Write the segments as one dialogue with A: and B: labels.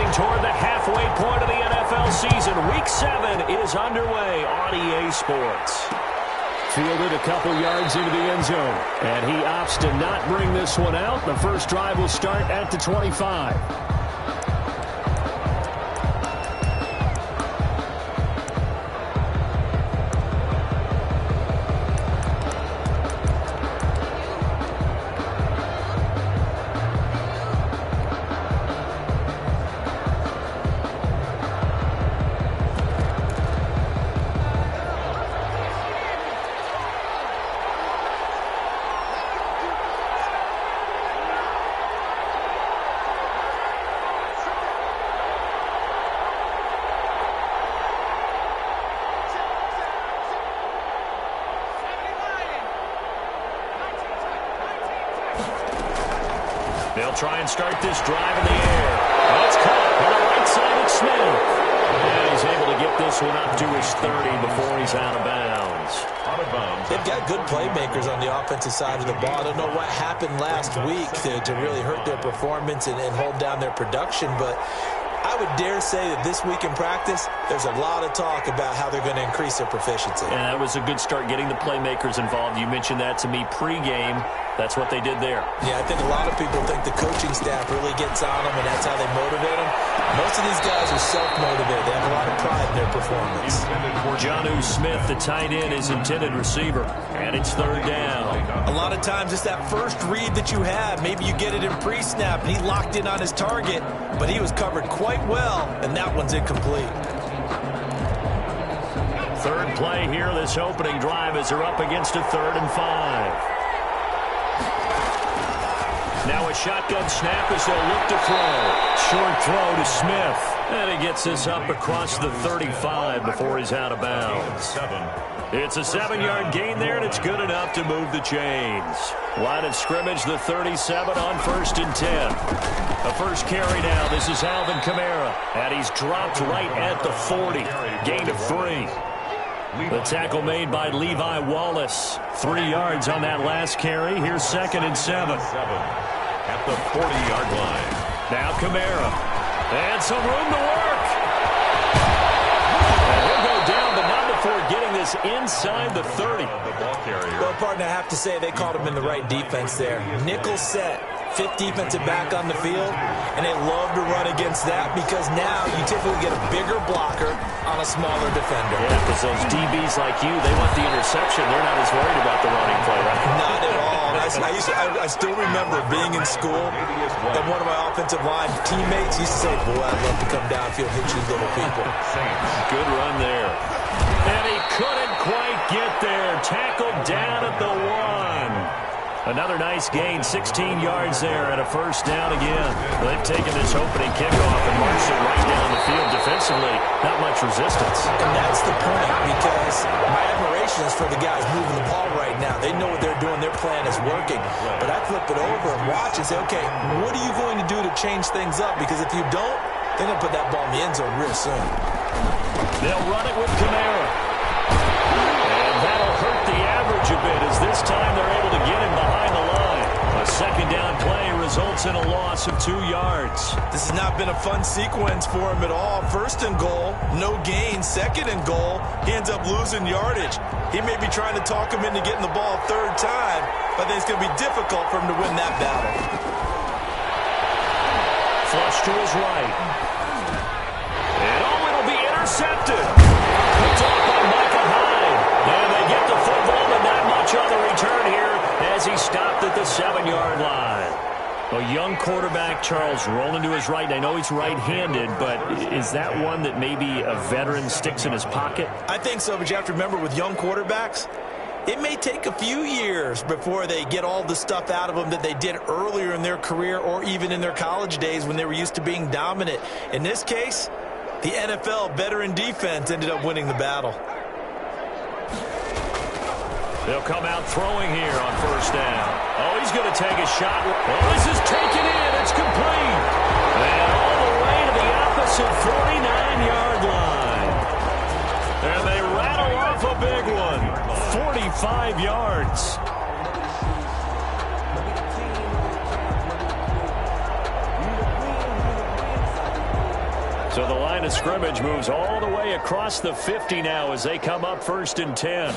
A: getting toward the halfway point of the NFL season. Week 7 is underway on EA Sports. Fielded a couple yards into the end zone, and he opts to not bring this one out. The first drive will start at the 25. They'll try and start this drive in the air. That's caught on the right side of Smith. And he's able to get this one up to his 30 before he's out of bounds.
B: They've got good playmakers on the offensive side of the ball. I don't know what happened last week to really hurt their performance and hold down their production, but I would dare say that this week in practice, there's a lot of talk about how they're going to increase their proficiency.
A: And that was a good start getting the playmakers involved. You mentioned that to me pregame. That's what they did there.
B: Yeah, I think a lot of people think the coaching staff really gets on them, and that's how they motivate them. Most of these guys are self-motivated. They have a lot of pride in their performance.
A: Jonnu Smith, the tight end, is intended receiver, and it's third down.
B: A lot of times it's that first read that you have. Maybe you get it in pre-snap, and he locked in on his target, but he was covered quite well, and that one's incomplete.
A: Third play here, this opening drive, as they're up against a 3rd and 5. Now a shotgun snap as they'll look to throw. Short throw to Smith. And he gets this up across the 35 before he's out of bounds. It's a 7-yard gain there, and it's good enough to move the chains. Line of scrimmage, the 37 on 1st and 10. A first carry now. This is Alvin Kamara. And he's dropped right at the 40. Gain of 3. The tackle made by Levi Wallace. 3 yards on that last carry. Here's 2nd and 7.
C: At the 40-yard line.
A: Now Kamara. And some room to work. And he'll go down, but not before getting this inside the 30.
B: Well, partner, I have to say they called him in the right defense there. Nickel set. 5th defensive back on the field, and they love to run against that because now you typically get a bigger blocker on a smaller defender.
A: Yeah, because those DBs like you, they want the interception. They're not as worried about the running play, right?
B: Not at all. I still remember being in school, and one of my offensive line teammates used to say, boy, I'd love to come downfield and hit you little people.
A: Good run there. And he couldn't quite get there. Tackled down at the 1. Another nice gain, 16 yards there, and a first down again. They've taken this opening kickoff and marched it right down the field defensively. Not much resistance.
B: And that's the point, because my admiration is for the guys moving the ball right now. They know what they're doing. Their plan is working. But I flip it over and watch and say, okay, what are you going to do to change things up? Because if you don't, they're going to put that ball in the end zone real soon.
A: They'll run it with Kamara. And that'll hurt the average a bit, as this time they're able to get him behind the line. A 2nd down play results in a loss of 2 yards.
B: This has not been a fun sequence for him at all. 1st and goal, no gain. 2nd and goal, he ends up losing yardage. He may be trying to talk him into getting the ball 3rd time, but I think it's going to be difficult for him to win that battle.
A: Flush to his right. And it'll be intercepted. Picked off by Michael Hyde. And they get the football, but not much on the return here as he stopped at the 7-yard line. A young quarterback, Charles, rolling to his right. I know he's right-handed, but is that one that maybe a veteran sticks in his pocket?
B: I think so, but you have to remember with young quarterbacks, it may take a few years before they get all the stuff out of them that they did earlier in their career or even in their college days when they were used to being dominant. In this case, the NFL veteran defense ended up winning the battle.
A: They'll come out throwing here on 1st down. Oh, he's going to take a shot. Oh, this is taken in. It's complete. And all the way to the opposite 49-yard line. And they rattle off a big one. 45 yards. So the line of scrimmage moves all the way across the 50 now as they come up 1st and 10.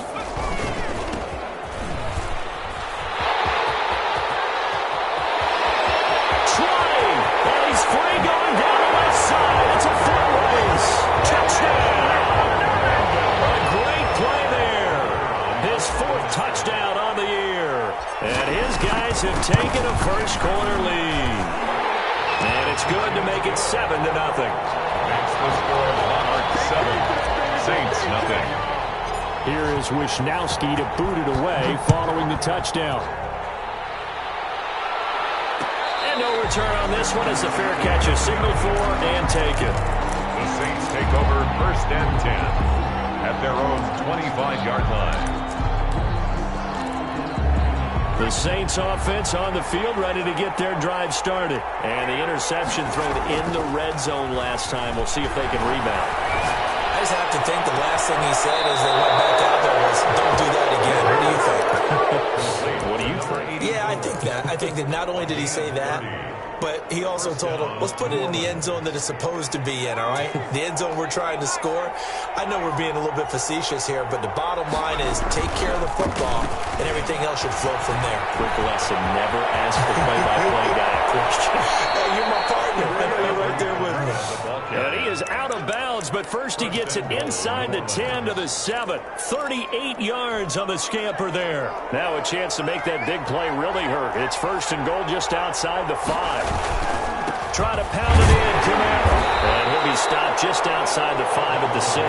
A: Trying, and he's free going down the left side. It's a foot race. Touchdown. A great play there. His 4th touchdown on the year. And his guys have taken a first-quarter lead. And it's good to make it 7-0.
C: Makes the score Monarch 7, Saints nothing.
A: Here is Wisnowski to boot it away following the touchdown. And no return on this one as the fair catch is signaled for and taken.
C: The Saints take over 1st and 10 at their own 25-yard line.
A: The Saints offense on the field ready to get their drive started. And the interception thrown in the red zone last time. We'll see if they can rebound.
B: I just have to think the last thing he said as they went back out there was, don't do that again. What do you think?
A: What do you think?
B: Yeah, I think that. I think that not only did he say that, but he also told them, let's put it in the end zone that it's supposed to be in, all right? The end zone we're trying to score. I know we're being a little bit facetious here, but the bottom line is take care of the football, and everything else should flow from there.
A: Quick lesson, never ask the play-by-play guy a question.
B: Hey, you're my partner. I know you're right there with me.
A: And he is out of bounds, but first he gets it inside the 10 to the 7. 38 yards on the scamper there. Now a chance to make that big play really hurt. It's 1st and goal just outside the 5. Try to pound it in, Camaro. And he'll be stopped just outside the 5 at the 6.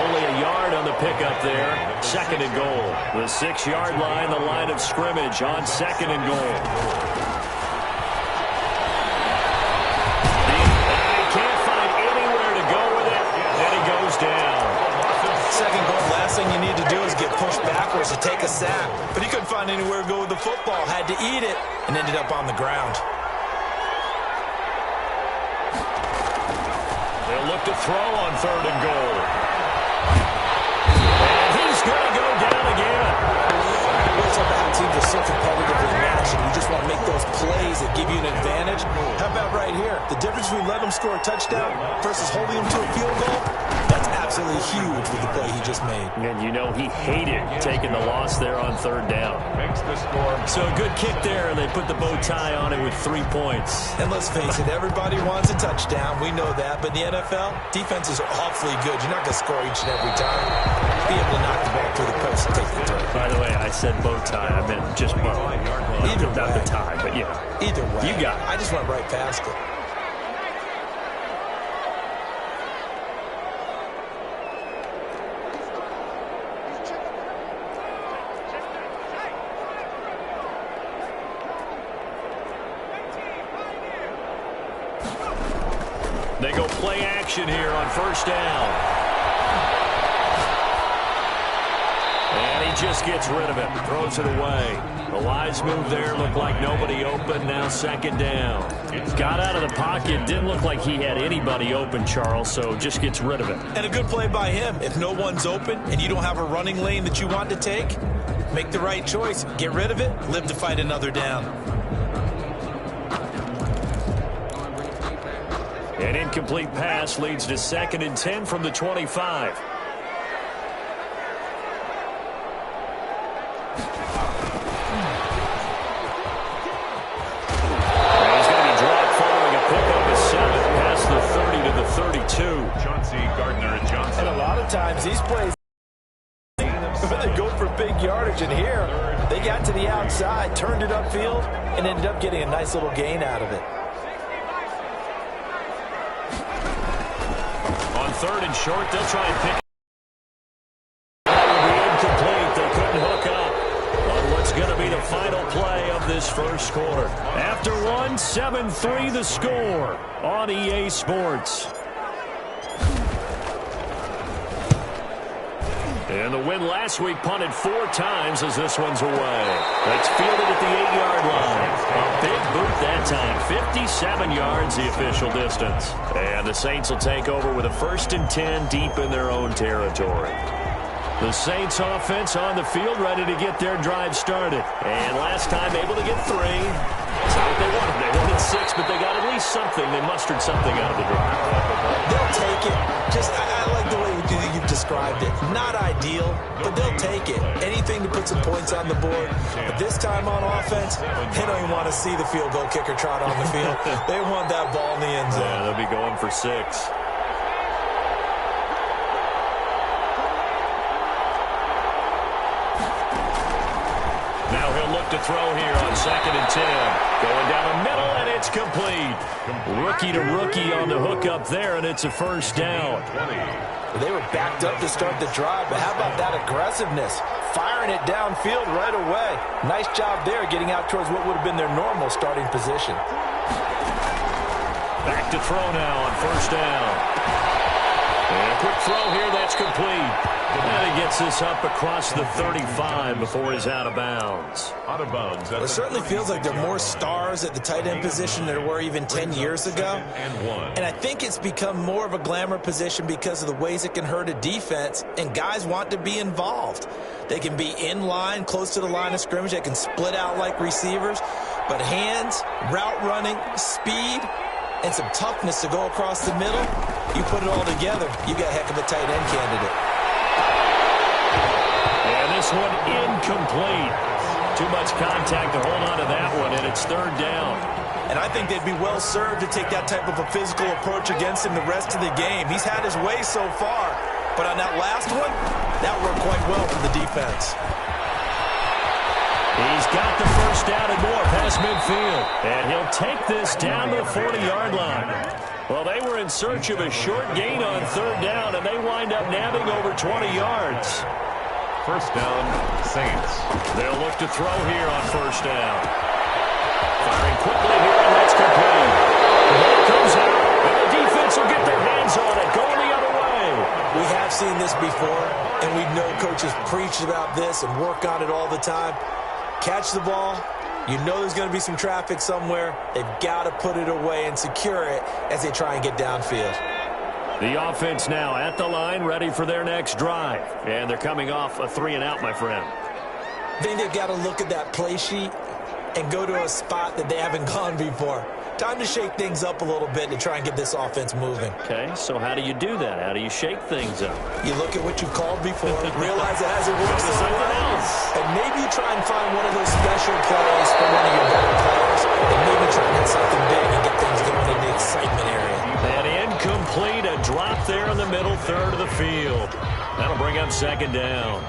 A: Only a yard on the pickup there. 2nd and goal. The 6-yard line, the line of scrimmage on 2nd and goal.
B: You need to do is get pushed backwards to take a sack. But he couldn't find anywhere to go with the football. Had to eat it and ended up on the ground.
A: They'll look to throw on 3rd and goal. And he's going to go down again.
B: What's up how teams are so competitively matched and you just want to make those plays that give you an advantage? How about right here? The difference between letting them score a touchdown versus holding them to a field goal? That's absolutely huge with the play he just made.
A: And you know he hated taking the loss there on 3rd down.
C: Makes the score.
A: So a good kick there, and they put the bow tie on it with 3 points.
B: And let's face it, everybody wants a touchdown. We know that. But in the NFL, defenses are awfully good. You're not going to score each and every time. Be able to knock the ball through the post and take the throw.
A: By the way, I said bow tie. I meant just bow.
B: Either
A: not
B: way.
A: the tie, but yeah.
B: Either way.
A: You got it.
B: I just went right past it.
A: They go play action here on 1st down. And he just gets rid of it. Throws it away. A wise move there. Looked like nobody open. Now 2nd down. Got out of the pocket. Didn't look like he had anybody open, Charles, so just gets rid of it.
B: And a good play by him. If no one's open and you don't have a running lane that you want to take, make the right choice. Get rid of it. Live to fight another down.
A: An incomplete pass leads to 2nd and 10 from the 25. And he's going to be dropped following a pickup of 7 past the 30 to the 32.
C: Chauncey Gardner-Johnson.
B: And a lot of times these plays, they go for big yardage. And here, they got to the outside, turned it upfield, and ended up getting a nice little gain out of it.
A: On 3rd and short, they'll try and pick. That will be incomplete. They couldn't hook up on what's going to be the final play of this 1st quarter. After 1, 7-3 the score on EA Sports. And the win last week punted 4 times as this one's away. That's fielded at the 8-yard line. A big boot that time. 57 yards the official distance. And the Saints will take over with a 1st and 10 deep in their own territory. The Saints offense on the field ready to get their drive started. And last time able to get 3. That's not what they wanted. They wanted 6, but they got at least something. They mustered something out of the drive.
B: I like the way you've described it. Not ideal, but they'll take it. Anything to put some points on the board. But this time on offense, they don't even want to see the field goal kicker trot on the field. They want that ball in the end zone.
A: Yeah, they'll be going for 6. Now he'll look to throw here on 2nd and 10. Going down the middle, and it's complete. Rookie to rookie on the hook up there, and it's a first down.
B: They were backed up to start the drive, but how about that aggressiveness? Firing it downfield right away. Nice job there getting out towards what would have been their normal starting position.
A: Back to throw now on first down. And a quick throw here, that's complete. And he gets this up across the 35 before he's out of bounds.
C: Out of bounds.
B: Well, it certainly feels like there are more stars at the tight end position than there were even 10 years ago. And I think it's become more of a glamour position because of the ways it can hurt a defense, and guys want to be involved. They can be in line, close to the line of scrimmage. They can split out like receivers. But hands, route running, speed, and some toughness to go across the middle, you put it all together, you got a heck of a tight end candidate.
A: And this one incomplete. Too much contact to hold on to that one, and it's 3rd down.
B: And I think they'd be well served to take that type of a physical approach against him the rest of the game. He's had his way so far, but on that last one, that worked quite well for the defense.
A: He's got the first down and more past midfield. And he'll take this down to the 40-yard line. Well, they were in search of a short gain on 3rd down, and they wind up nabbing over 20 yards.
C: First down, Saints.
A: They'll look to throw here on first down. Firing quickly here, and that's complete. The ball comes out, and the defense will get their hands on it, going the other way.
B: We have seen this before, and we know coaches preach about this and work on it all the time. Catch the ball. You know there's going to be some traffic somewhere. They've got to put it away and secure it as they try and get downfield.
A: The offense now at the line, ready for their next drive. And they're coming off a 3-and-out, my friend.
B: I think they've got to look at that play sheet and go to a spot that they haven't gone before. Time to shake things up a little bit to try and get this offense moving.
A: Okay, so how do you do that? How do you shake things up?
B: You look at what you've called before, realize it hasn't worked so well, and maybe you try and find one of those special plays for one of your better players, and maybe try and hit something big and get things going in the excitement area.
A: And incomplete, a drop there in the middle third of the field. That'll bring up 2nd down.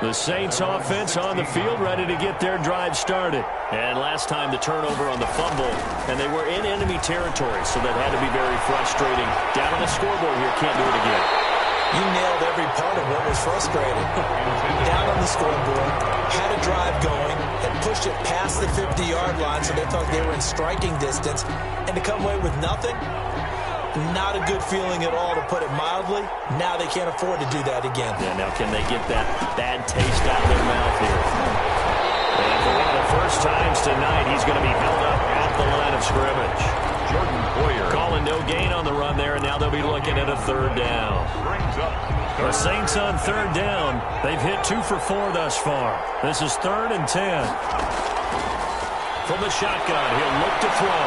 A: The Saints offense on the field, ready to get their drive started. And last time the turnover on the fumble, and they were in enemy territory, so that had to be very frustrating. Down on the scoreboard here, can't do it again.
B: You nailed every part of what was frustrating. Down on the scoreboard, had a drive going, had pushed it past the 50-yard line, so they thought they were in striking distance, and to come away with nothing, not a good feeling at all, to put it mildly. Now they can't afford to do that again.
A: Yeah, now can they get that bad taste out of their mouth here? And for one of the first times tonight, he's going to be held up at the line of scrimmage.
C: Jordan Poyer
A: calling no gain on the run there, and now they'll be looking at a 3rd down.
C: brings up
A: The Saints on 3rd down. They've hit 2 for 4 thus far. This is 3rd and 10. From the shotgun, he'll look to throw.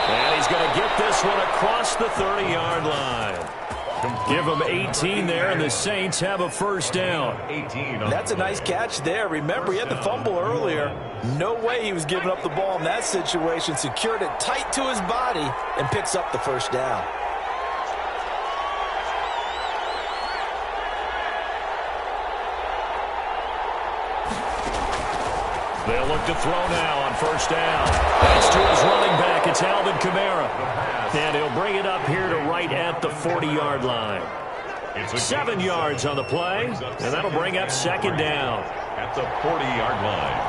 A: And he's going to get this one across the 30-yard line. Give him 18 there, and the Saints have a first down.
C: 18.
B: That's a nice catch there. Remember, he had the fumble earlier. No way he was giving up the ball in that situation. Secured it tight to his body and picks up the first down.
A: They'll look to throw now on first down. That's to his running back. It's Alvin Kamara. And he'll bring it up here to right at the 40-yard line. 7 yards on the play, and that'll bring up 2nd down.
C: At the 40-yard line.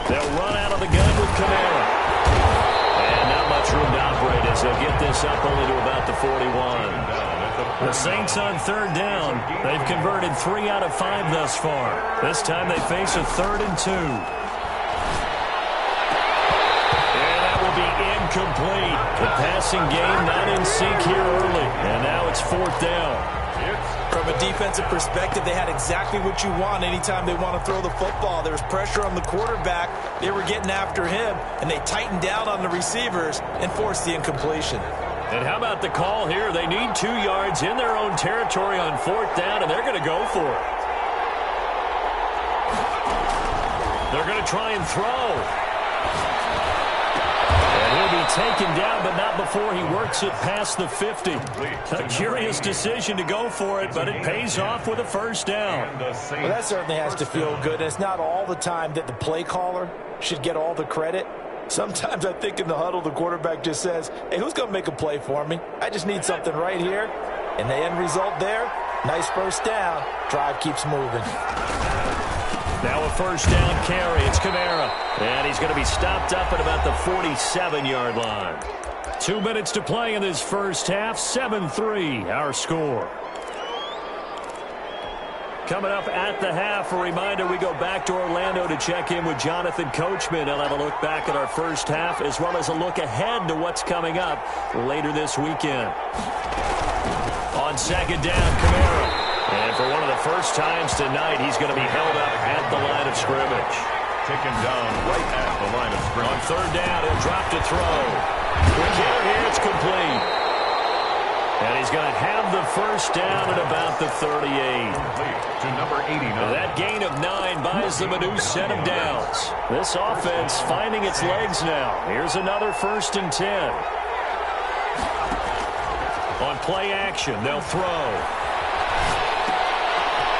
A: They'll run out of the gun with Kamara. And not much room to operate as he'll get this up only to about the 41. The Saints on third down. They've converted 3 out of 5 thus far. This time they face a 3rd and 2. Incomplete. The passing game not in sync here early. And now it's 4th down.
B: From a defensive perspective, they had exactly what you want anytime they want to throw the football. There was pressure on the quarterback. They were getting after him, and they tightened down on the receivers and forced the incompletion.
A: And how about the call here? They need 2 yards in their own territory on 4th down, and they're going to go for it. They're going to try and throw. He'll be taken down, but not before he works it past the 50. A curious decision to go for it, but it pays off with a 1st down.
B: Well, that certainly has to feel good. And it's not all the time that the play caller should get all the credit. Sometimes I think in the huddle, the quarterback just says, hey, who's going to make a play for me? I just need something right here. And the end result there, nice 1st down. Drive keeps moving.
A: Now a 1st down carry. It's Kamara. And he's going to be stopped up at about the 47-yard line. 2 minutes to play in this first half. 7-3, our score. Coming up at the half, a reminder, we go back to Orlando to check in with Jonathan Coachman. He'll have a look back at our first half as well as a look ahead to what's coming up later this weekend. On 2nd down, Kamara. And for one of the first times tonight, he's going to be held up at the line of scrimmage.
C: Taken down right at the line of scrimmage.
A: On 3rd down, he'll drop to throw. Quick hitter here, it's complete. And he's going to have the 1st down at about the 38.
C: To number 89.
A: That gain of 9 buys them a new set of downs. This offense finding its legs now. Here's another 1st and 10. On play action, they'll throw.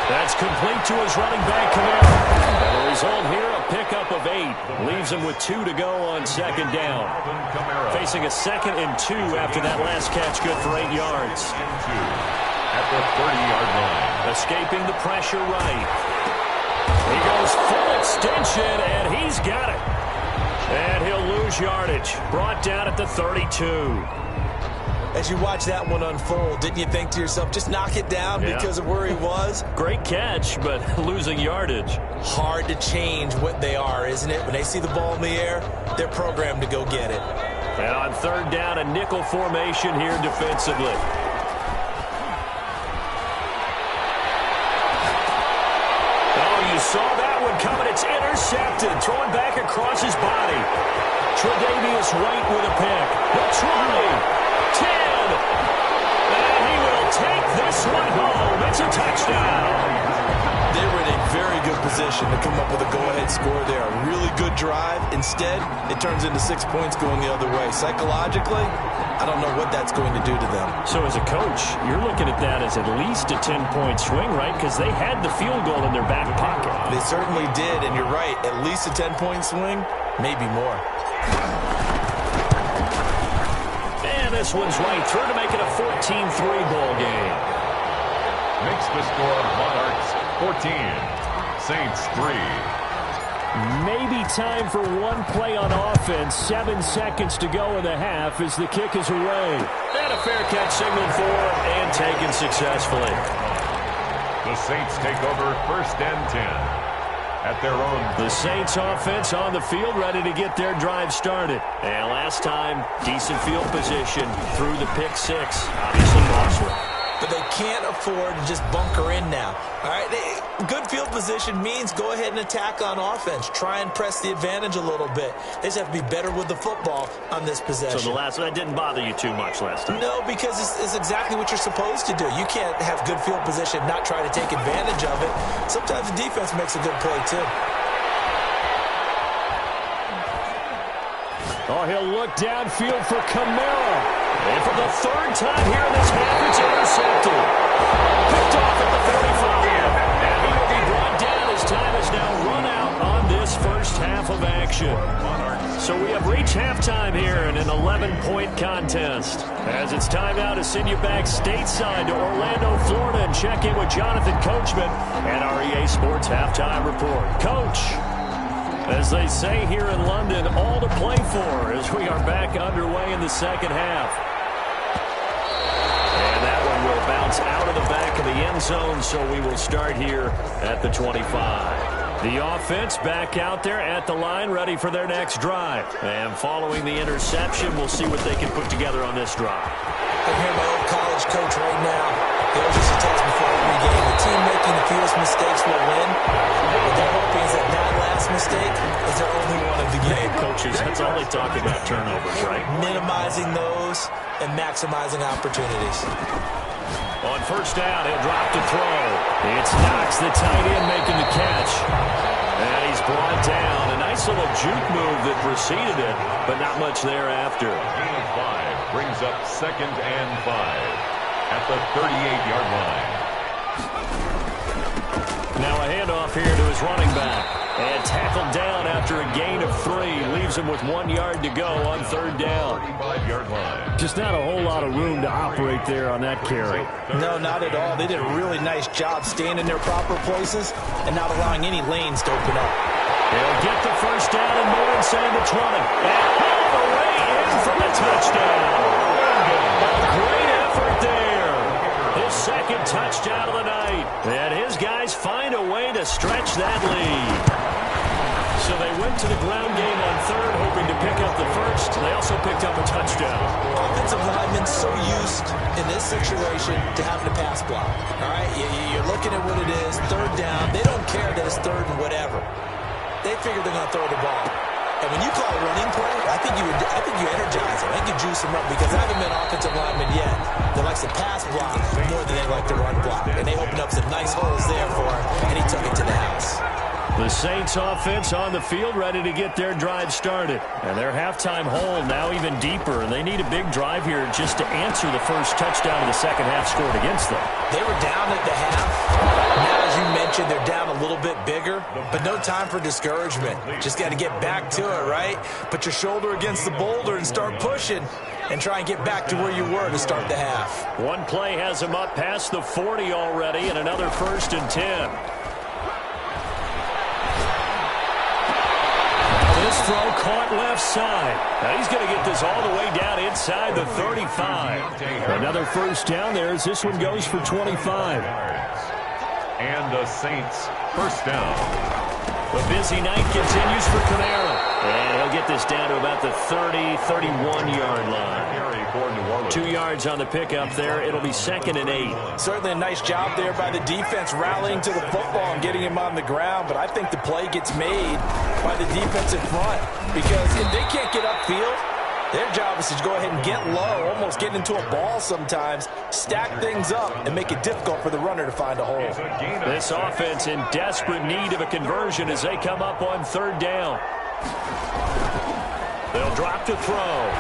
A: That's complete to his running back, Kamara. And the result here, a pickup of 8. Leaves him with 2 to go on 2nd down. Facing a 2nd and 2 after that last catch, good for 8 yards.
C: At the 30-yard line.
A: Escaping the pressure right. He goes full extension, and he's got it. And he'll lose yardage. Brought down at the 32.
B: As you watch that one unfold, didn't you think to yourself, just knock it down because of where he was?
A: Great catch, but losing yardage.
B: Hard to change what they are, isn't it? When they see the ball in the air, they're programmed to go get it.
A: And on 3rd down, a nickel formation here defensively. Oh, you saw that one coming. It's intercepted. Throwing back across his body. Tre'Davious White with a pick. That's right. 10. And he will take this one home. It's a touchdown.
B: They were in a very good position to come up with a go-ahead score there. A really good drive. Instead, it turns into 6 points going the other way. Psychologically, I don't know what that's going to do to them.
A: So as a coach, you're looking at that as at least a 10-point swing, right? Because they had the field goal in their back pocket.
B: They certainly did, and you're right. At least a 10-point swing, maybe more.
A: This one's right through to make it a 14-3 ball game.
C: Makes the score Monarchs 14, Saints 3.
A: Maybe time for one play on offense. 7 seconds to go in the half as the kick is away. And a fair catch signaled for and taken successfully.
C: The Saints take over 1st and 10. At their own.
A: The Saints offense on the field ready to get their drive started. And last time, decent field position through the pick 6. Obviously lost one.
B: But they can't afford to just bunker in now. All right, good field position means go ahead and attack on offense. Try and press the advantage a little bit. They just have to be better with the football on this possession.
A: So that didn't bother you too much last time?
B: No, because it's exactly what you're supposed to do. You can't have good field position, not try to take advantage of it. Sometimes the defense makes a good play, too.
A: Oh, he'll look downfield for Kamara. And for the 3rd time here in this half, it's intercepted. Picked off at the 45. And he will be brought down as time has now run out on this first half of action. So we have reached halftime here in an 11-point contest. As it's time now to send you back stateside to Orlando, Florida, and check in with Jonathan Coachman and our EA Sports Halftime Report. Coach, as they say here in London, all to play for as we are back underway in the second half. bounce out of the back of the end zone, so we will start here at the 25. The offense back out there at the line, ready for their next drive. And following the interception, we'll see what they can put together on this drive.
B: I hear my old college coach right now. He always used to tell us before every game, the team making the fewest mistakes will win. What they're hoping is that last mistake is their only one of the game.
A: Coaches, that's all they talk about, turnovers, right?
B: Minimizing those and maximizing opportunities.
A: On first down, he'll drop to throw. It's Knox, the tight end, making the catch. And he's brought down. A nice little juke move that preceded it, but not much thereafter.
C: Gain of 5 brings up 2nd and 5 at the 38-yard line.
A: Now a handoff here to his running back. And tackled down after a gain of 3. Leaves him with 1 yard to go on third down.
C: 35-yard line.
A: Just not a whole lot of room to operate there on that carry.
B: No, not at all. They did a really nice job staying in their proper places and not allowing any lanes to open up.
A: They'll get the first down and more inside the 20. And all the way in for the touchdown. A great effort there. His second touchdown of the night. And his guys find a way to stretch that lead. So they went to the ground game on third, hoping to pick up the first. They also picked up a touchdown.
B: Offensive linemen so used in this situation to having to pass block. All right, you're looking at what it is, third down. They don't care that it's third and whatever. They figure they're going to throw the ball. And when you call a running play, I think you energize them. I think you juice them up because I haven't been an offensive lineman yet that likes to pass block more than they like to run block. And they opened up some nice holes there for him, and he took it to the house.
A: The Saints offense on the field ready to get their drive started. And their halftime hole now even deeper. And they need a big drive here just to answer the first touchdown of the second half scored against them.
B: They were down at the half. Now, as you mentioned, they're down a little bit bigger. But no time for discouragement. Just got to get back to it, right? Put your shoulder against the boulder and start pushing. And try and get back to where you were to start the half.
A: One play has them up past the 40 already. And another 1st and 10. This throw caught left side. Now he's going to get this all the way down inside the 35. Another first down there as this one goes for 25.
C: And the Saints first down.
A: The busy night continues for Kamara. And he'll get this down to about the 30, 31-yard line. 2 yards on the pickup there. It'll be 2nd and 8.
B: Certainly a nice job there by the defense rallying to the football and getting him on the ground. But I think the play gets made by the defensive front. Because if they can't get upfield, their job is to go ahead and get low, almost get into a ball sometimes, stack things up, and make it difficult for the runner to find a hole.
A: This offense in desperate need of a conversion as they come up on third down. They'll drop to throw.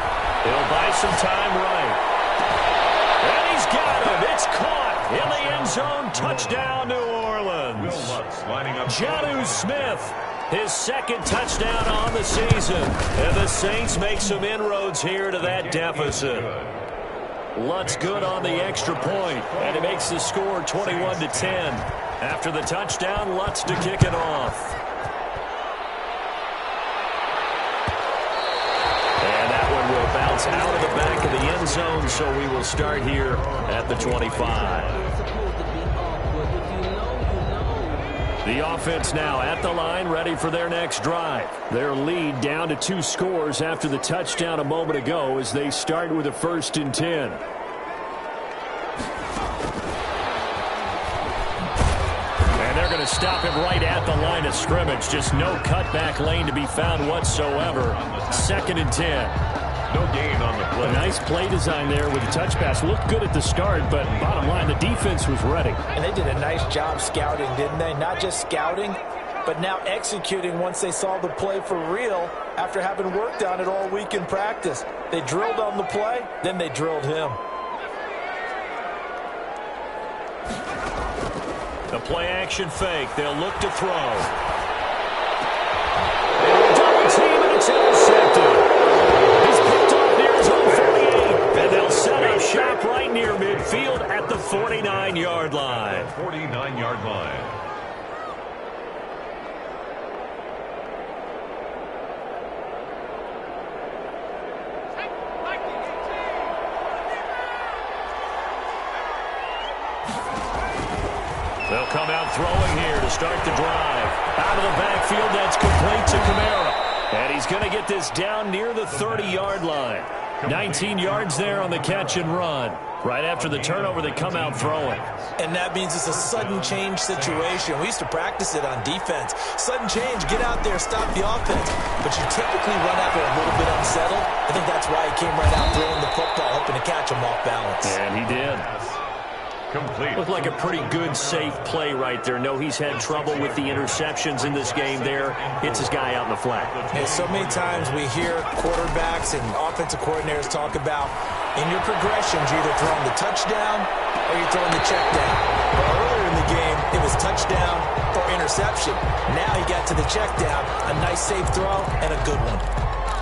A: He'll buy some time right. And he's got him. It's caught in the end zone. Touchdown, New Orleans. Jonnu Smith, his second touchdown on the season. And the Saints make some inroads here to that deficit. Lutz good on the extra point, and it makes the score 21-10. After the touchdown, Lutz to kick it off. Bounce out of the back of the end zone, so we will start here at the 25. The offense now at the line, ready for their next drive. Their lead down to 2 scores after the touchdown a moment ago as they start with a 1st and 10. And they're going to stop him right at the line of scrimmage. Just no cutback lane to be found whatsoever. 2nd and 10.
C: No gain on the play.
A: A nice play design there with the touch pass. Looked good at the start, but bottom line, the defense was ready.
B: And they did a nice job scouting, didn't they? Not just scouting, but now executing once they saw the play for real after having worked on it all week in practice. They drilled on the play, then they drilled him.
A: The play action fake. They'll look to throw. Double team, and it's intercepted. And they'll set up shop right near midfield at the 49-yard line.
C: 49-yard line.
A: They'll come out throwing here to start the drive. Out of the backfield, that's complete to Kamara. And he's going to get this down near the 30-yard line. 19 yards there on the catch and run. Right after the turnover, they come out throwing.
B: And that means it's a sudden change situation. We used to practice it on defense. Sudden change, get out there, stop the offense. But you typically run out there a little bit unsettled. I think that's why he came right out throwing the football, hoping to catch him off balance.
A: And he did.
C: Complete.
A: Looked like a pretty good, safe play right there. No, he's had trouble with the interceptions in this game there. Hits his guy out in the flat.
B: And so many times we hear quarterbacks and offensive coordinators talk about in your progressions, you're either throwing the touchdown or you're throwing the check down. But earlier in the game, it was touchdown or interception. Now he got to the check down, a nice safe throw and a good one.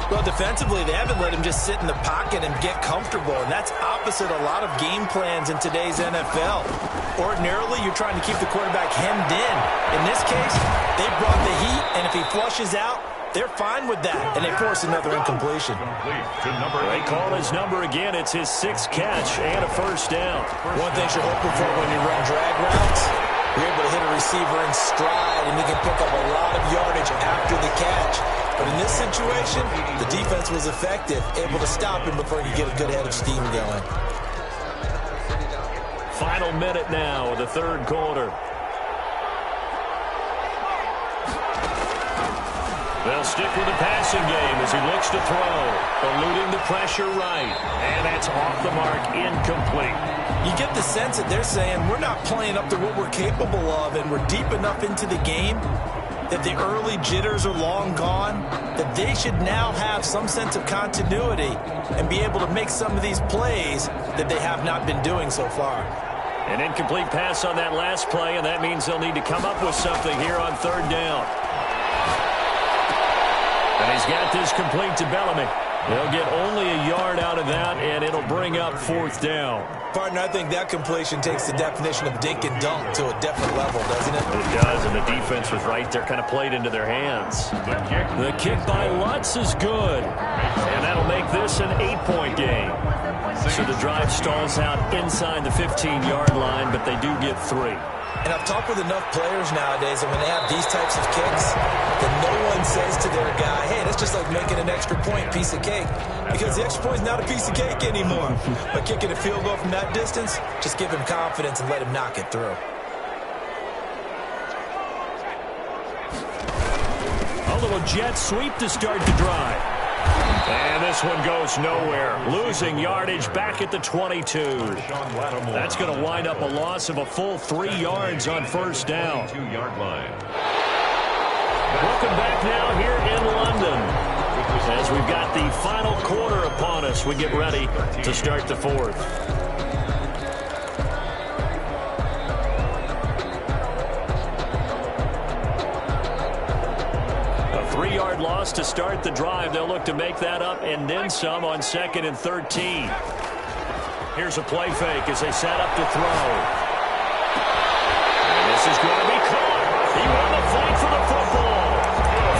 B: Well, defensively, they haven't let him just sit in the pocket and get comfortable, and that's opposite a lot of game plans in today's NFL. Ordinarily, you're trying to keep the quarterback hemmed in. In this case, they brought the heat, and if he flushes out, they're fine with that, and they force another incompletion.
A: They call his number again. It's his 6th catch and a first down.
B: One thing you're hoping for when you run drag routes, you're able to hit a receiver in stride, and he can pick up a lot of yardage after the catch. But in this situation, the defense was effective, able to stop him before he could get a good head of steam going.
A: Final minute now of the third quarter. They'll stick with the passing game as he looks to throw. Eluding the pressure right. And that's off the mark, incomplete.
B: You get the sense that they're saying we're not playing up to what we're capable of, and we're deep enough into the game that the early jitters are long gone, that they should now have some sense of continuity and be able to make some of these plays that they have not been doing so far.
A: An incomplete pass on that last play, and that means they'll need to come up with something here on third down. And he's got this complete to Bellamy. They'll get only a yard out of that, and it'll bring up fourth down.
B: Partner, I think that completion takes the definition of dink and dunk to a different level, doesn't it?
A: It does, and the defense was right there, kind of played into their hands. The kick by Lutz is good, and that'll make this an 8-point game. So the drive stalls out inside the 15-yard line, but they do get 3.
B: And I've talked with enough players nowadays that when they have these types of kicks, that no one says to their guy, hey, that's just like making an extra point piece of cake. Because the extra point is not a piece of cake anymore. But kicking a field goal from that distance, just give him confidence and let him knock it through.
A: A little jet sweep to start the drive. And this one goes nowhere. Losing yardage back at the 22. That's going to wind up a loss of a full 3 yards on first down. Welcome back now here in London, as we've got the final quarter upon us. We get ready to start the fourth. A 3-yard loss to start the drive. They'll look to make that up and then some on 2nd and 13. Here's a play fake as they set up to throw. And this is going to be caught. He won the fight for the football.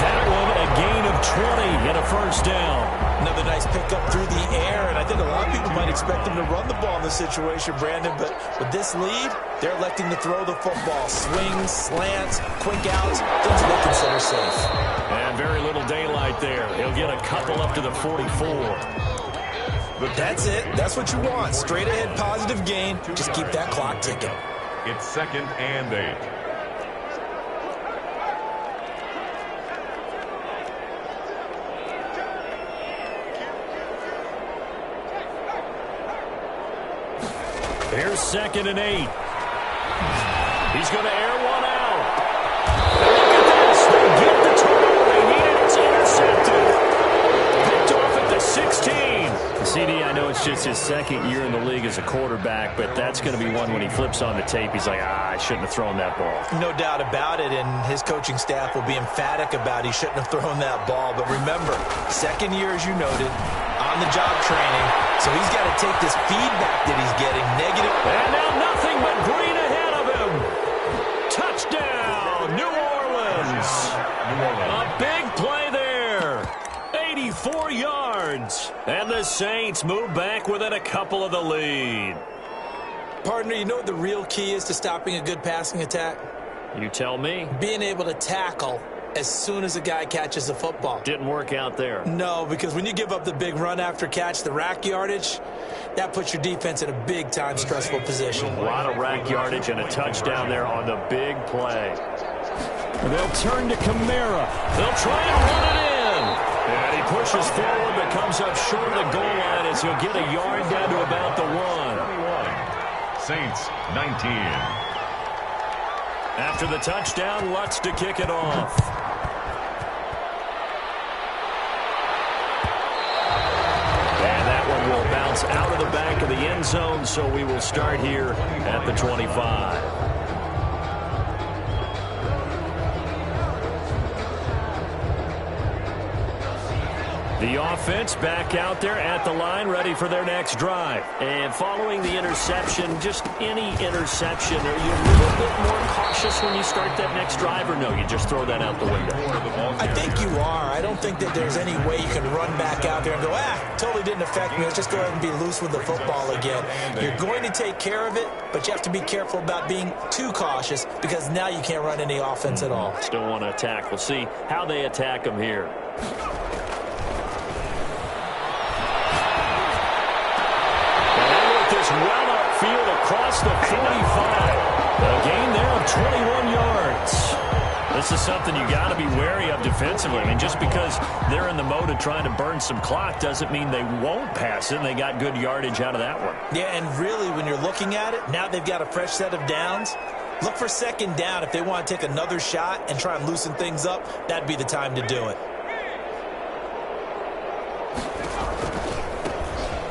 A: That one, a gain of 20 and a first down.
B: Another nice pickup through the air, and I think a lot of people might expect them to run the ball in this situation, Brandon, but with this lead, they're electing to throw the football. Swings, slants, quick outs, things they consider safe.
A: And very little daylight there. He'll get a couple up to the 44.
B: But that's it. That's what you want. Straight ahead positive gain. Just keep that clock ticking.
C: It's 2nd and 8.
A: Here's 2nd and 8. He's going to air one out. Look at this. They get the turnover they needed. It's intercepted. Picked off at the 16. CD, I know it's just his 2nd year in the league as a quarterback, but that's going to be one when he flips on the tape. He's like, I shouldn't have thrown that ball.
B: No doubt about it, and his coaching staff will be emphatic about he shouldn't have thrown that ball. But remember, 2nd year, as you noted, on-the-job training, so he's got to take this feedback that he's getting negative.
A: And now nothing but green ahead of him. Touchdown, New Orleans. A big play there. 84 yards. And the Saints move back within a couple of the lead.
B: Partner, you know what the real key is to stopping a good passing attack?
A: You tell me.
B: Being able to tackle as soon as a guy catches the football.
A: Didn't work out there.
B: No, because when you give up the big run after catch, the rack yardage, that puts your defense in a big-time stressful position.
A: A lot of rack yardage and a touchdown there on the big play. They'll turn to Kamara. They'll try to run it in. And he pushes forward but comes up short of the goal line as he'll get a yard down to about the 1.
C: Saints 19.
A: After the touchdown, Lutz to kick it off. And that one will bounce out of the back of the end zone, so we will start here at the 25. The offense back out there at the line, ready for their next drive. And following the interception, just any interception, are you a little bit more cautious when you start that next drive, or no, you just throw that out the window?
B: I think you are. I don't think that there's any way you can run back out there and go, totally didn't affect me. Let's just go ahead and be loose with the football again. You're going to take care of it, but you have to be careful about being too cautious because now you can't run any offense at all.
A: Still want to attack. We'll see how they attack them here. Well upfield across the 45. A gain there of 21 yards. This is something you got to be wary of defensively. I mean, just because they're in the mode of trying to burn some clock doesn't mean they won't pass it, and they got good yardage out of that one.
B: Yeah, and really, when you're looking at it, now they've got a fresh set of downs. Look for second down. If they want to take another shot and try and loosen things up, that'd be the time to do it.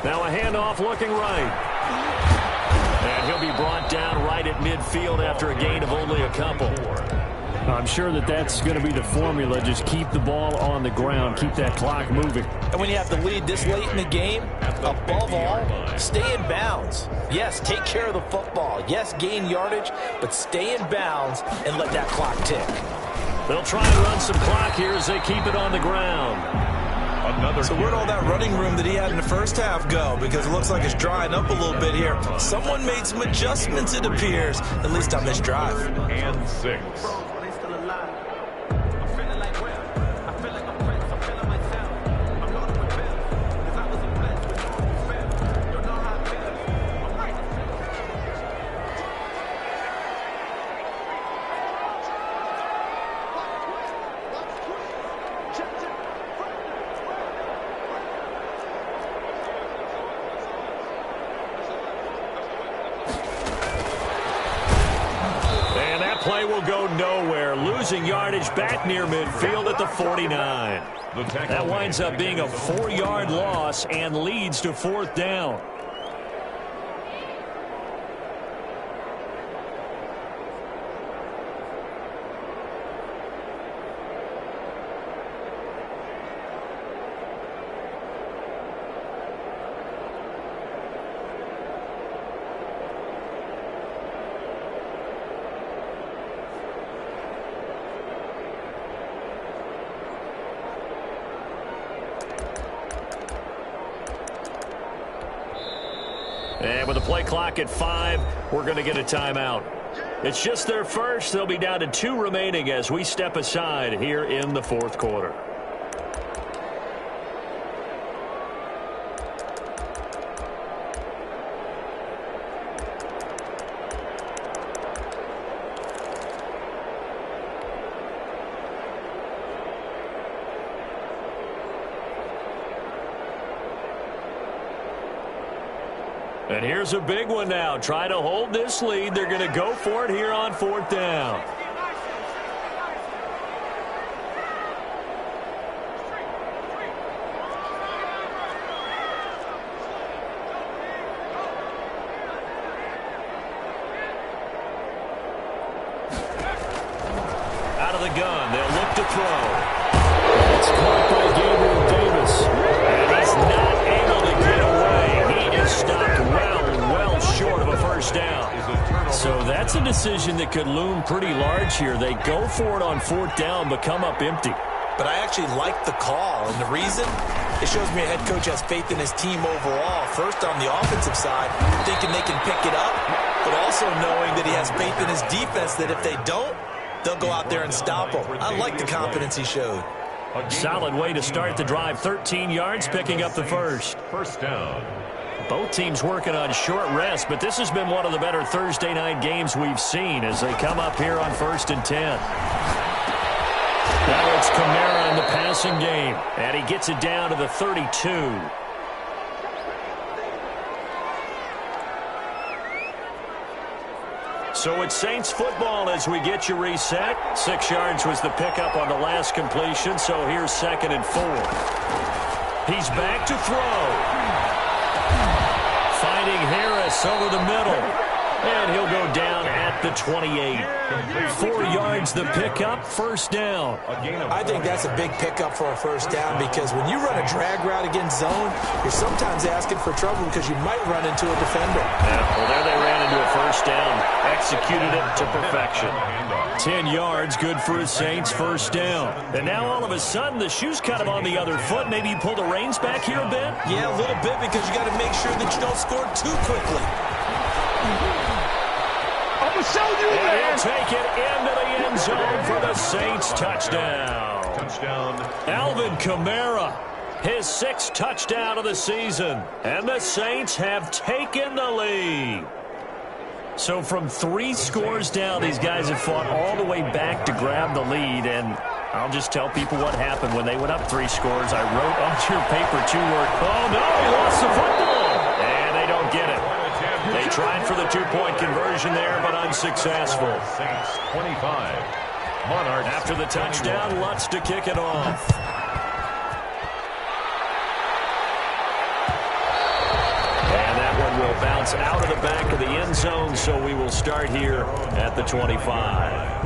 A: Now a handoff looking right. And he'll be brought down right at midfield after a gain of only a couple.
D: I'm sure that's going to be the formula. Just keep the ball on the ground. Keep that clock moving.
B: And when you have the lead this late in the game, above all, stay in bounds. Yes, take care of the football. Yes, gain yardage, but stay in bounds and let that clock tick.
A: They'll try and run some clock here as they keep it on the ground.
B: So where'd all that running room that he had in the first half go? Because it looks like it's drying up a little bit here. Someone made some adjustments, it appears, at least on this drive.
C: And 6.
A: Play will go nowhere, losing yardage back near midfield at the 49. That winds up being a 4-yard loss and leads to 4th down. And with the play clock at 5, we're going to get a timeout. It's just their first. They'll be down to 2 remaining as we step aside here in the 4th quarter. And here's a big one now. Try to hold this lead. They're going to go for it here on 4th down. Out of the gun. They'll look to throw. It's caught by Gabriel Davis. And he's not able to get away. He is stopped well short of a first down. So that's a decision that could loom pretty large here. They go for it on 4th down, but come up empty.
B: But I actually like the call, and the reason, It shows me a head coach has faith in his team overall. First on the offensive side, thinking they can pick it up, but also knowing that he has faith in his defense that if they don't, they'll go out there and stop them. I like the confidence he showed.
A: Solid way to start the drive. 13 yards, picking up the first.
C: First down.
A: Both teams working on short rest, but this has been one of the better Thursday night games we've seen as they come up here on 1st and 10. Now it's Kamara in the passing game, and he gets it down to the 32. So it's Saints football as we get you reset. 6 yards was the pickup on the last completion, so here's 2nd and 4. He's back to throw. Finding Harris over the middle. And he'll go down at the 28. 4 yards the pickup, first down.
B: I think that's a big pickup for a first down because when you run a drag route against zone, you're sometimes asking for trouble because you might run into a defender.
A: Yeah, well, there they ran into a first down. Executed it to perfection. 10 yards, good for the Saints, first down. And now all of a sudden, the shoe's kind of on the other foot. Maybe you pull the reins back here a bit?
B: Yeah, a little bit because you got to make sure that you don't score too quickly.
C: I'm going to show you,
A: and
C: man.
A: he'll take it into the end zone for the Saints touchdown. Alvin Kamara, his 6th touchdown of the season. And the Saints have taken the lead. So from 3 scores down, these guys have fought all the way back to grab the lead. And I'll just tell people what happened when they went up 3 scores. I wrote on your paper 2 words. Oh, no, he lost the football. And they don't get it. They tried for the 2-point conversion there, but unsuccessful.
C: Saints 25. Monarchs.
A: After the touchdown, Lutz to kick it off. And that one will bounce out of the back of the end zone, so we will start here at the 25.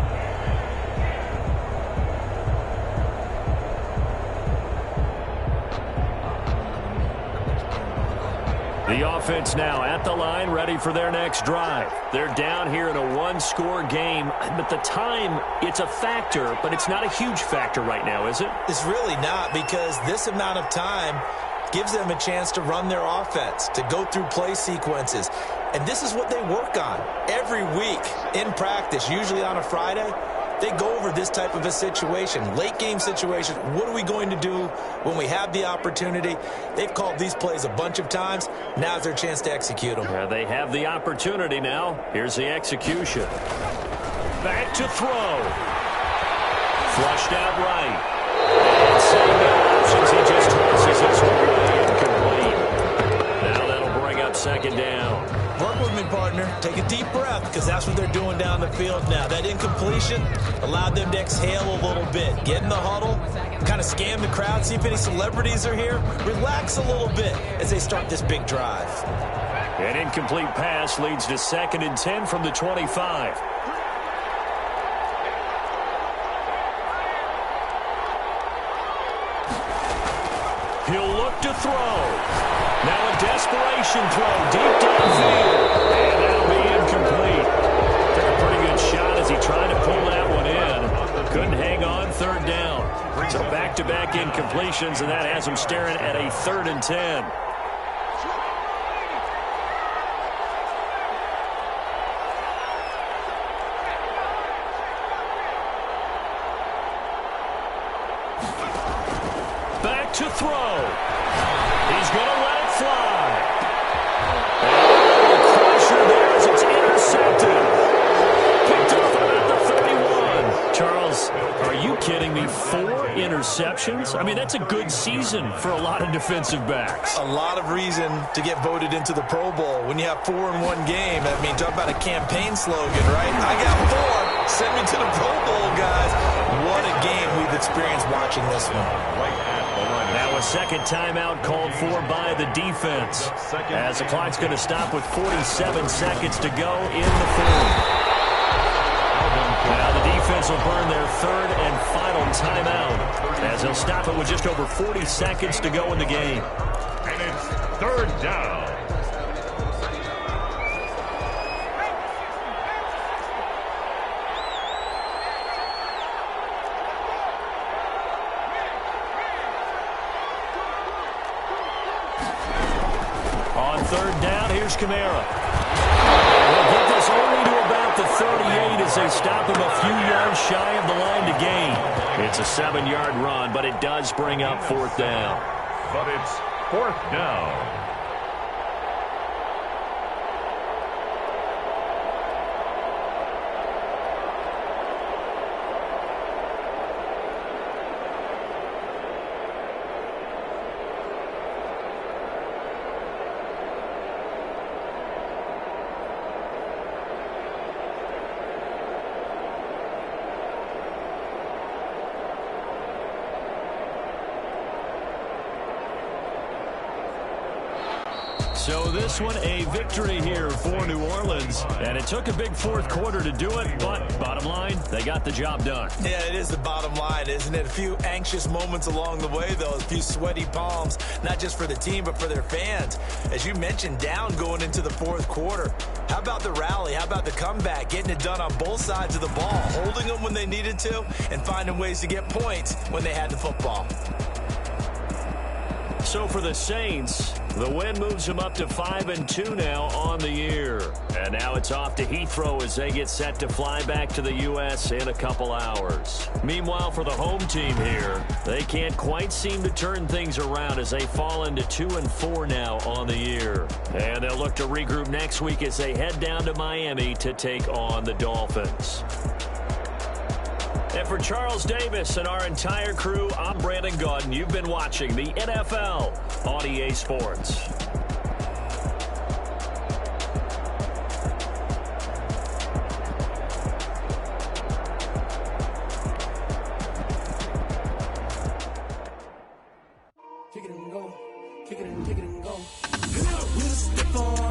A: The offense now at the line, ready for their next drive. They're down here in a 1-score game, but the time, it's a factor, but it's not a huge factor right now, is it?
B: It's really not because this amount of time gives them a chance to run their offense, to go through play sequences. And this is what they work on every week in practice, usually on a Friday. They go over this type of a situation, late game situation. What are we going to do when we have the opportunity? They've called these plays a bunch of times. Now's their chance to execute them.
A: Yeah, they have the opportunity now. Here's the execution. Back to throw. Flushed out right. And seeing no options, he just tosses this one away incomplete. Now that'll bring up 2nd down.
B: Work with me, partner. Take a deep breath because that's what they're doing down the field now. That incompletion allowed them to exhale a little bit. Get in the huddle, kind of scan the crowd, see if any celebrities are here. Relax a little bit as they start this big drive.
A: An incomplete pass leads to 2nd and 10 from the 25. He'll look to throw. Now a desperation throw deep downfield. And that'll be incomplete. Took a pretty good shot as he tried to pull that one in. Couldn't hang on, 3rd down. So back-to-back incompletions, and that has him staring at a 3rd and 10. Back to throw. He's going to let it fly. And the crusher there as it's intercepted. Picked up at the 31. Charles, are you kidding me? 4 interceptions? I mean, that's a good season for a lot of defensive backs.
B: A lot of reason to get voted into the Pro Bowl. When you have 4 in one game, I mean, talk about a campaign slogan, right? I got 4. Send me to the Pro Bowl, guys. What a game we've experienced watching this one.
A: Now a second timeout called for by the defense. As the clock's going to stop with 47 seconds to go in the 4th. Now the defense will burn their 3rd and final timeout as they'll stop it with just over 40 seconds to go in the game.
C: And it's 3rd down.
A: Kamara. They'll get this only to about the 38 as they stop him a few yards shy of the line to gain. It's a 7-yard run, but it does bring up 4th down.
C: But it's 4th down.
A: So this one, a victory here for New Orleans. And it took a big 4th quarter to do it, but bottom line, they got the job done.
B: Yeah, it is the bottom line, isn't it? A few anxious moments along the way, though. A few sweaty palms, not just for the team, but for their fans. As you mentioned, down going into the 4th quarter. How about the rally? How about the comeback? Getting it done on both sides of the ball, holding them when they needed to, and finding ways to get points when they had the football.
A: So for the Saints, the win moves them up to 5-2 now on the year. And now it's off to Heathrow as they get set to fly back to the U.S. in a couple hours. Meanwhile, for the home team here, they can't quite seem to turn things around as they fall into 2-4 now on the year. And they'll look to regroup next week as they head down to Miami to take on the Dolphins. And for Charles Davis and our entire crew, I'm Brandon Gaudin. You've been watching the NFL on EA Sports.
E: Kick it and go. Kick it and go. We'll step on.